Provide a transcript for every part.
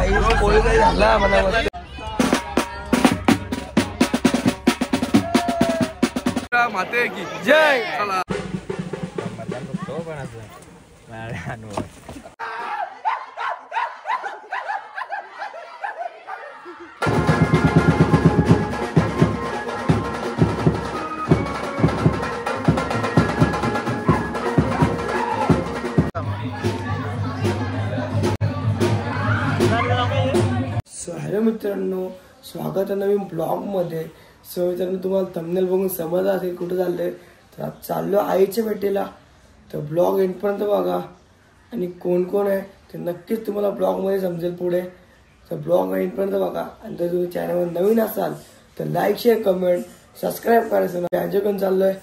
पोळी काही झाला मला मस्त माते की जय. चला हॅलो मित्रांनो, स्वागत आहे नवीन ब्लॉग मध्ये. सो मित्रांनो, तुम्हाला थंबनेल बघून समजलं असेल कुठे चाललंय. तर आज चाललो आईच्या भेटीला. तर ब्लॉग एंडपर्यंत बघा आणि कोण कोण आहे ते नक्कीच तुम्हाला ब्लॉग मध्ये समजेल पुढे. तर ब्लॉग एंडपर्यंत बघा आणि जर तुम्ही चॅनलवर नवीन असाल तर लाईक शेअर कमेंट सबस्क्राईब करायचं. त्यांच्याकडून चाललोय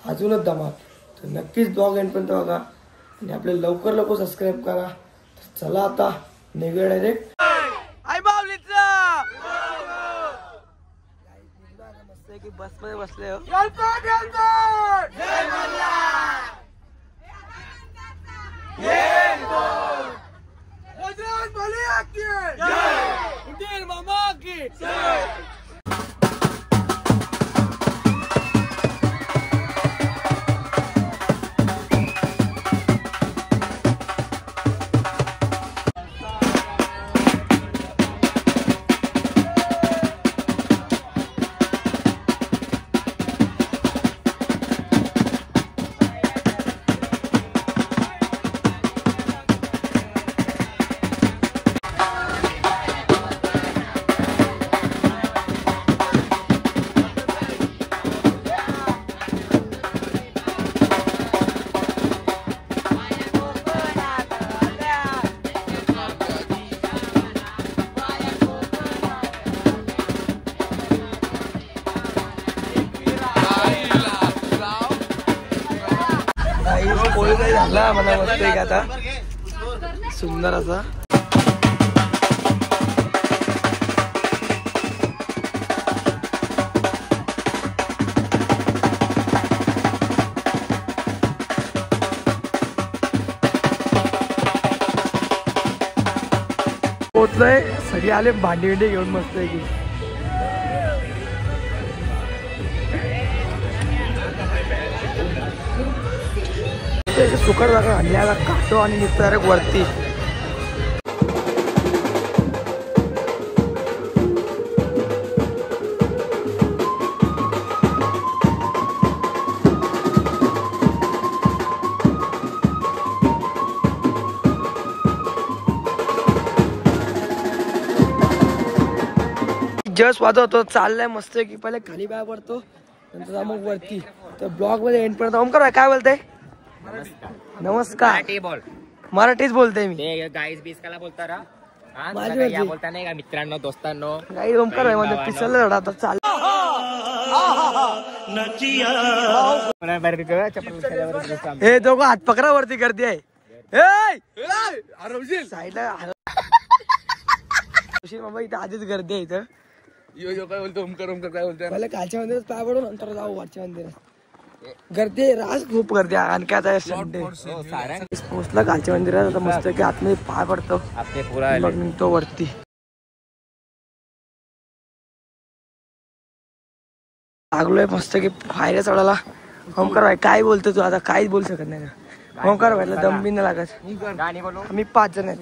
अजूनच धमाल. तर नक्कीच ब्लॉग एंडपर्यंत बघा आणि आपले लवकर लवकर सबस्क्राईब करा. तर चला आता निघूया डायरेक्ट. की बस मध्ये बसले हो. पोळी काही झाला मला मस्त एक आता सुंदर असा. पोचलोय, सगळे आले भांडी बिंडी घेऊन मस्त आहे की. सुकट जागा हल्ल्याला काटो आणि निघतो वरती. जस्ट वाजवतो चाललाय मस्त की. पहिले खाली बाय पडतो नंतर मग वरती. तर ब्लॉग मध्ये एंड पर्यंत ओमकार काय बोलताय. नमस्कार. मराठीच बोलते मी. गाईज बीस काला बोलता रा माझी बोलता नाही का मित्रांनो दोस्तांनो. काही ओमकार आहे मध्ये पिसलं धडा तर चाल. हे दोघं हात पकडा वरती करते आहे. साईडला बाबा इथं आधीच गर्दी आहे इथं. यो काय बोलतो ओमकार ओमकार काय बोलतोय. पहिले कालच्या मंदिरात पाय पडून नंतर जाऊ वरच्या मंदिरात. गर्दी राज खूप गर्दी आहे. आणि काय आता संडे पोचला कालच्या मंदिरात. आता मस्त की आतमध्ये पाय पडतो मग निघतो वरती. लागलोय मस्त की पायऱ्या चढायला. ओमकार भाई काय बोलतो तू आता. काहीच बोलू शकत नाही का. ओमकार भाईला दम बी नाही लागत. आम्ही 5 जण आहेत.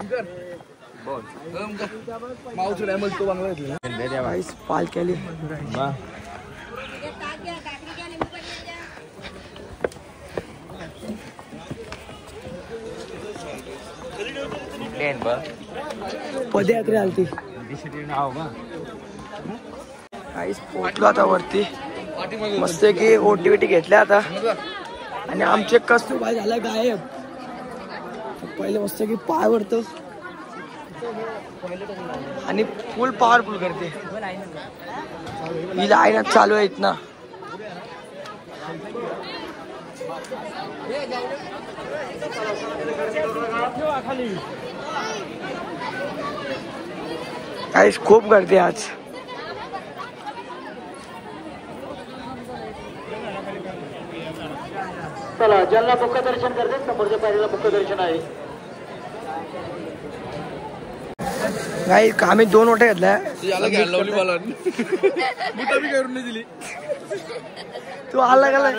पालख्याली पदयात्रा आलती. काहीच पोहोचलो आता वरती. मस्त की ओटी बिटी घेतल्या आता. आणि आमचे कस्तू भाई झाला गायब. पहिले मस्त की पाय वरतो आणि फुल पॉवरफुल करते. ही लाईन चालू आहे इथं. काहीच खूप गर्दी आज. चला ज्यांना मुख्य दर्शन करते समोरच्या पायरीला मुख्य दर्शन आहे. काही आम्ही 2 ओट्या घेतल्या तू आला गेला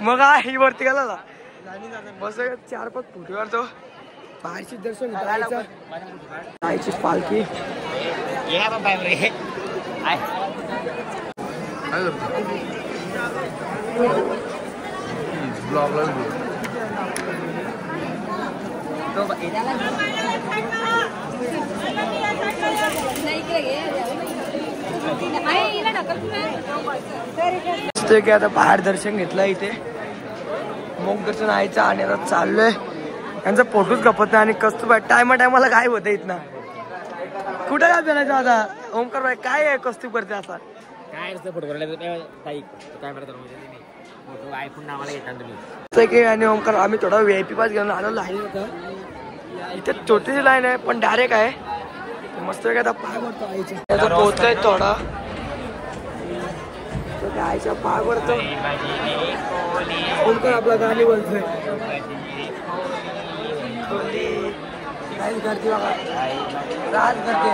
मग ही वरती गेला बस 4-5 फुटीवर तो बाहेरची दर्शन आईची पालखी की आता बाहेर दर्शन घेतलं इथे मोग दर्शन आयचं आणि आता चाललोय यांचा फोटोच गपत नाही आणि कस्तुरबाई टायमाला काय होतं इथं कुठं काय फिरायचं आता ओमकार भाई काय आहे कस्तूर करते असा काय असतं फोटो की आणि ओमकार आम्ही थोडा VIP पास घेऊन आलो लाईन होता इथे छोटीशी लाईन आहे पण डायरेक्ट आहे मस्त आता पाय भरतो आईचा पोहोचतोय थोडा आईच्या पाय भरतो ओमकार आपला गाणी बोलतोय करते बघा राज करते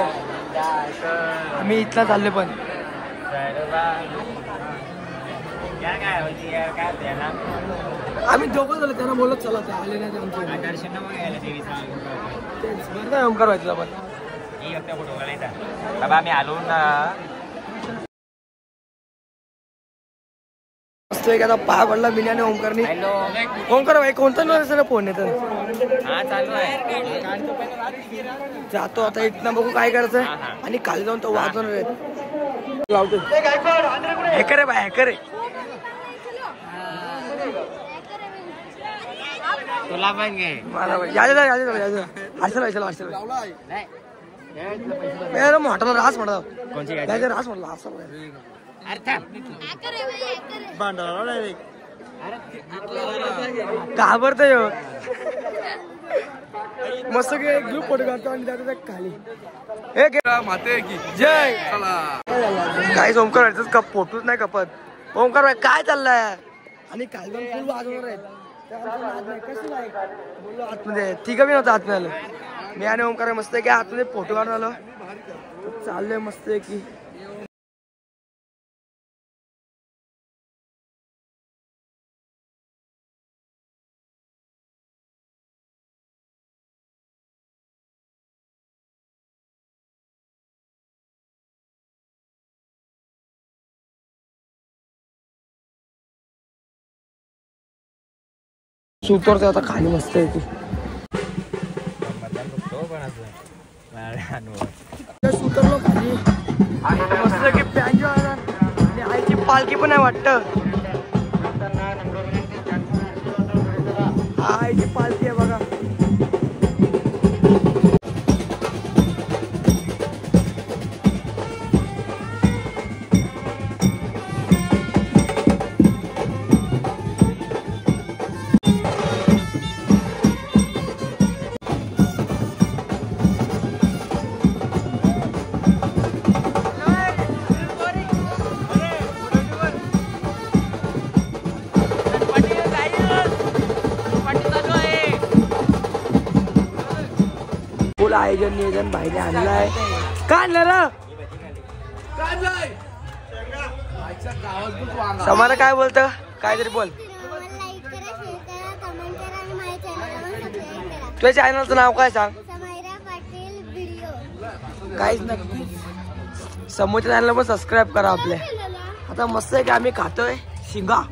आम्ही इथला चालले पण आम्ही दोघं झालं त्यांना बोलत चला ते आले नाही आमच्या ओंकार व्हायचं पण बाबा आम्ही आलो ना मस्त आता पाय पडला बिन्याने ओंकारने ओंकार भाई कोणता नसतं फोन येतं जातो आता इथनं बघू काय करायचं आणि खाली जाऊन तो वाजवणार आहे लावतो हॅकर आहे बाय हॅकर आहे तुला पण घे मला मोठा रास म्हणा कोणची रास म्हटला असं घाबरतोय मस्त ग्रुप फोटो काढतो आणि त्याचा खाली माते की जय काही ओमकार व्हायचं का फोटोच नाही कपत ओमकार भाई काय चाललंय आणि काल पण फुल वाजवणार आहेत बोललो आतमध्ये तिघं बी नव्हतं आतमध्ये आलं मी आणि ओमकार मस्त की आतमध्ये फोटो काढून आलो चाललोय मस्त की सुतरते आता खाली मस्त आहे ती सुतरलो खाली मस्त की पॅन्जो आणि आईची पालखी पण आहे वाटत आईची पालखी आहे बघा आयोजन नियोजन भाईने आणलाय का आणलं समारा काय बोलत काहीतरी बोल तुझ्या चॅनलचं नाव काय सांग काहीच नक्की समोरच्या चॅनलला पण सबस्क्राईब करा आपल्या आता मस्त आहे की आम्ही खातोय शिंगा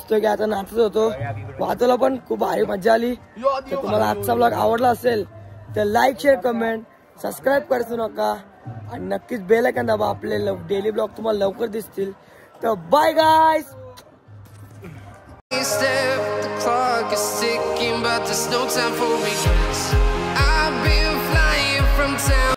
मस्त की आता नाचत होतो, वाचवला पण खूप भारी मजा आली. तर तुम्हाला आजचा ब्लॉग आवडला असेल तर लाईक शेअर कमेंट सबस्क्राईब करायचं नका आणि नक्कीच बेल आयकॉन दाबा. आपले डेली ब्लॉग तुम्हाला लवकर दिसतील. तर bye guys. Step, the clock is ticking, but there's no time for me.